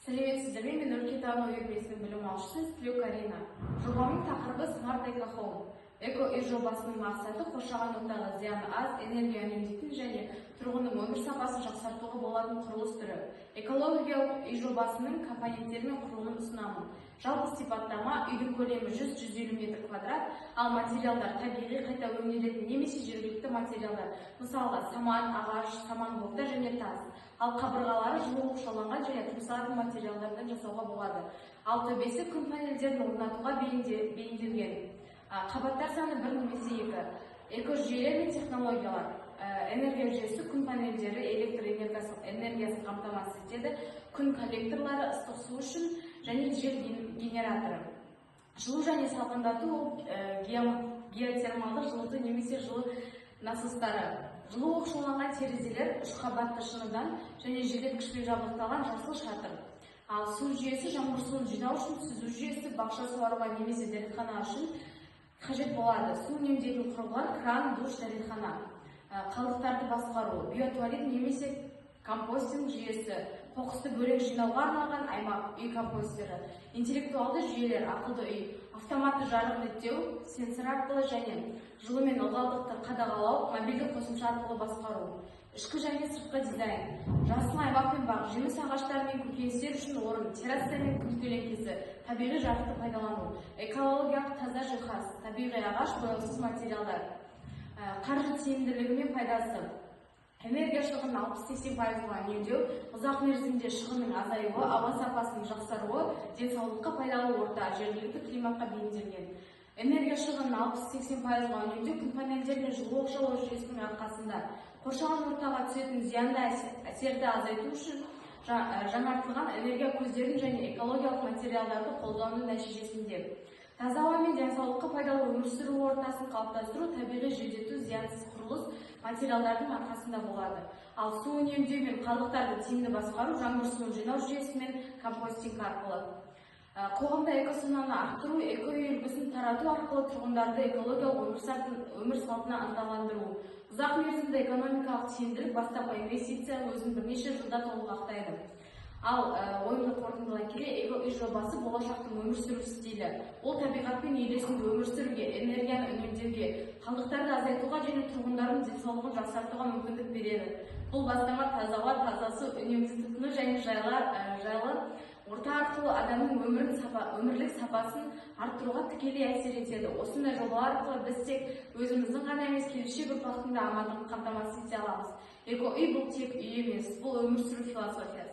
Сәлеметсіздер, мен өлкетану үйірмесінің білім алушысы Стрелек Карина. Жобамның тақырыбы Smart Eco Home. Эко-үй жобасының мақсаты қоршаған ортаға зияны аз, энергия үнемдейтін және тұрғынның өмір сапасын жақсартуға болатын құрылыс түрі. Экологиялық үй жобасының компоненттері мен құрылымын ұсынамын. Жалпы сипаттама: үйдің көлемі 100-150 метр квадрат, ал материалдар табиғи, қайта өңделетін немесе жергілікті материалдар, мысалға саман, ағаш, саман блоктар және тас. Ал қабырғалары жылу оқшауланған және тұмсалатын материалдардан жасауға болады. Ал төбесі күн панельдерін орнатуға бейімделген. Қабаттар саны 1 немесе 2. Эко-жүйелер мен технологиялар. Энергия жүйесі күн панельдері электр энергиясын қамтамасыз етеді. Күн коллекторлары ыстық су үшін және жел генераторы. Жылу және салқындату геотермалдық жылуды немесе жылу насостары. Жылу оқшауланған терезелер 3 қабатты шыныдан және желдеткішпен жабдықталған жасыл шатыр. Ал су жүйесі жаңбыр суын жинау үшін, сүзу жүйесі бақша суаруға немесе дәретхана үшін қажет болады. Су үнемдейтін құрылғылар: кран, душ, дәретхана. Қалдықтарды басқару: биотуалет немесе компостинг жүйесі, қоқысты бөлек жинауға арналған аймақ, үй компостері. Интеллектуалды жүйелер: ақылды үй, автоматты жарық реттеу, сенсор арқылы және жылу мен ылғалдықты қадағалау, мобильді қосымша арқылы басқару. Ішкі және сыртқы дизайн: жасыл аймақ пен бақ, жеміс ағаштары мен көкөністер үшін орын, терраса мен күн көлеңкесі, табиғи жарықты пайдалану. Экологиялық таза жиһаз: табиғи ағаш, бояусыз материалдар. Қаржы тиімділігі мен пайдасы: энергия шығынын 60-80%-ға үнемдеу, ұзақ мерзімде шығынның азаюы, ауа сапасының жақсаруы, денсаулыққа пайдалы орта, жергілікті климатқа бейімделген. Энергия шығынын 60-80%-ға үнемдеу күн панельдері мен жылу оқшаулау жүйесінің арқасында. Қоршаған ортаға түсетін зиянды әсерді азайту үшін жаңартылған энергия көздерін және экологиялық материалдарды қолдану нәтижесінде таза ауа мен денсаулыққа пайдалы өмір сүру ортасын қалыптастыру, табиғи желдету, зиянсыз құрылыс материалдардың арқасында болады. Ал су үнемдеу мен қалдықтарды тиімді басқару жаңбыр суын жинау жүйесі мен компостинг арқылы. Қоғамда экосунаны арттыру, эко-үй үлгісін тарату арқылы тұрғындарды экологиялық өмір салтына ынталандыру. Ұзақ мерзімді экономикалық тиімділік: бастапқы инвестиция өзін бірнеше жылда толық ақтайды. Ал ойымды қорытындылай келе, эко-үй жобасы болашақтың өмір сүру стилі. Ол табиғатпен үйлесімді өмір сүруге, энергияны үнемдеуге, қалдықтарды азайтуға және тұрғындардың денсаулығын жақсартуға мүмкіндік береді. Бұл бастама таза ауа, таза су, үнемді тұтыну және жайлы орта арқылы адамның өмірлік сапасын арттыруға тікелей әсер етеді. Осындай жобалар арқылы біз тек өзіміздің ғана емес, келешек ұрпақтың да амандығын қамтамасыз ете аламыз. Эко-үй бұл тек үй емес, бұл өмір сүру философиясы.